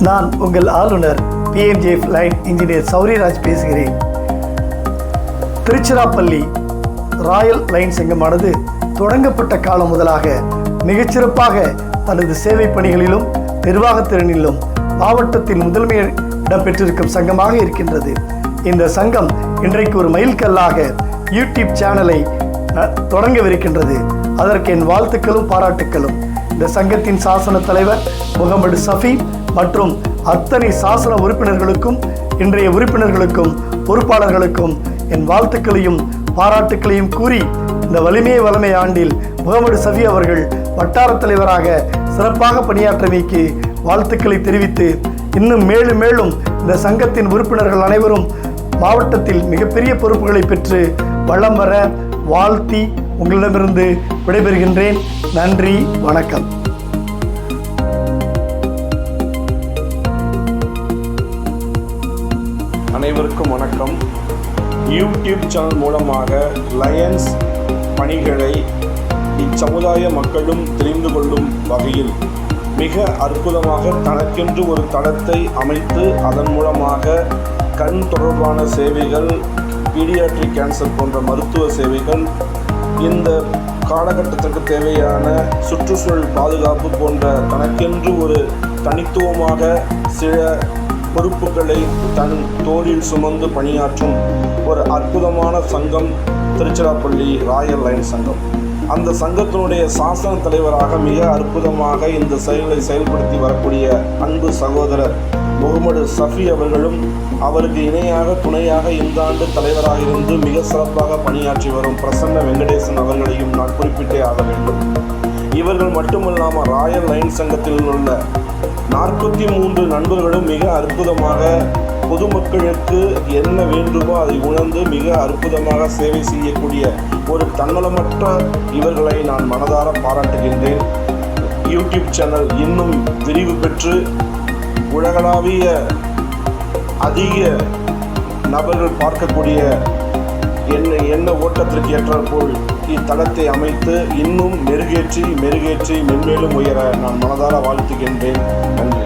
நான் உங்கள் ஆளுநர் PMJF லைன் இன்ஜினியர் சௌரியராஜ் பேசுகிறேன். திருச்சிராப்பள்ளி ராயல் லைன் சங்கமானது தொடங்கப்பட்ட காலம் முதலாக மிகச்சிறப்பாக தனது சேவை பணிகளிலும் நிர்வாகத்திறனிலும் மாவட்டத்தில் முதன்மை இடம் பெற்றிருக்கும் சங்கமாக இருக்கின்றது. இந்த சங்கம் இன்றைக்கு ஒரு மைல்கல்லாக யூடியூப் சேனலை தொடங்கவிருக்கின்றது. அதற்கு என் வாழ்த்துக்களும் பாராட்டுக்களும். இந்த சங்கத்தின் சாசன தலைவர் முகமது சஃபி மற்றும் அத்தனை சாசன உறுப்பினர்களுக்கும் இன்றைய உறுப்பினர்களுக்கும் பொறுப்பாளர்களுக்கும் என் வாழ்த்துக்களையும் பாராட்டுக்களையும் கூறி, இந்த வலிமை ஆண்டில் முகமது சஃபி அவர்கள் வட்டார தலைவராக சிறப்பாக பணியாற்றமைக்கு வாழ்த்துக்களை தெரிவித்து, இன்னும் மேலும் இந்த சங்கத்தின் உறுப்பினர்கள் அனைவரும் மாவட்டத்தில் மிகப்பெரிய பொறுப்புகளை பெற்று வளம் வர வாழ்த்தி உங்களிடமிருந்து விடைபெறுகின்றேன். நன்றி, வணக்கம். அனைவருக்கும் வணக்கம். யூடியூப் சேனல் மூலமாக லயன்ஸ் பணிகளை இச்சமுதாய மக்களும் தெரிந்து கொள்ளும் வகையில் மிக அற்புதமாக தனக்கென்று ஒரு தளத்தை அமைத்து அதன் மூலமாக கண் தொடர்பான சேவைகள், பீடியாட்ரிக் கேன்சர் போன்ற மருத்துவ சேவைகள், இந்த காலகட்டத்திற்கு தேவையான சுற்றுச்சூழல் பாதுகாப்பு போன்ற தனக்கென்று ஒரு தனித்துவமாக சில பொறுப்புகளை தன் தோளில் சுமந்து பணியாற்றும் ஒரு அற்புதமான சங்கம் திருச்சிராப்பள்ளி ராயல் லைன் சங்கம். அந்த சங்கத்தினுடைய சாசன தலைவராக மிக அற்புதமாக இந்த செயலை செயல்படுத்தி வரக்கூடிய அன்பு சகோதரர் முகமது சஃபி அவர்களும், அவருக்கு இணையாக துணையாக இந்த ஆண்டு தலைவராக இருந்து மிக சிறப்பாக பணியாற்றி வரும் பிரசன்ன வெங்கடேசன் அவர்களையும் நான் குறிப்பிட்டே ஆக வேண்டும். இவர்கள் மட்டுமல்லாமல் ராயல் லைன் சங்கத்தில் உள்ள 43 நண்பர்களும் மிக அற்புதமாக பொதுமக்களுக்கு என்ன வேண்டுமோ அதை உணர்ந்து மிக அற்புதமாக சேவை செய்யக்கூடிய ஒரு தன்னலமற்ற இவர்களை நான் மனதார பாராட்டுகின்றேன். யூடியூப் சேனல் இன்னும் விரிவு பெற்று உலகளாவிய அதிக நபர்கள் பார்க்கக்கூடிய என்ன ஓட்டத்திற்கு ஏற்றாற்போல் இத்தளத்தை அமைத்து இன்னும் மெருகேற்றி மென்மேலும் உயர நான் மனதார வாழ்த்துகின்றேன். நன்றி.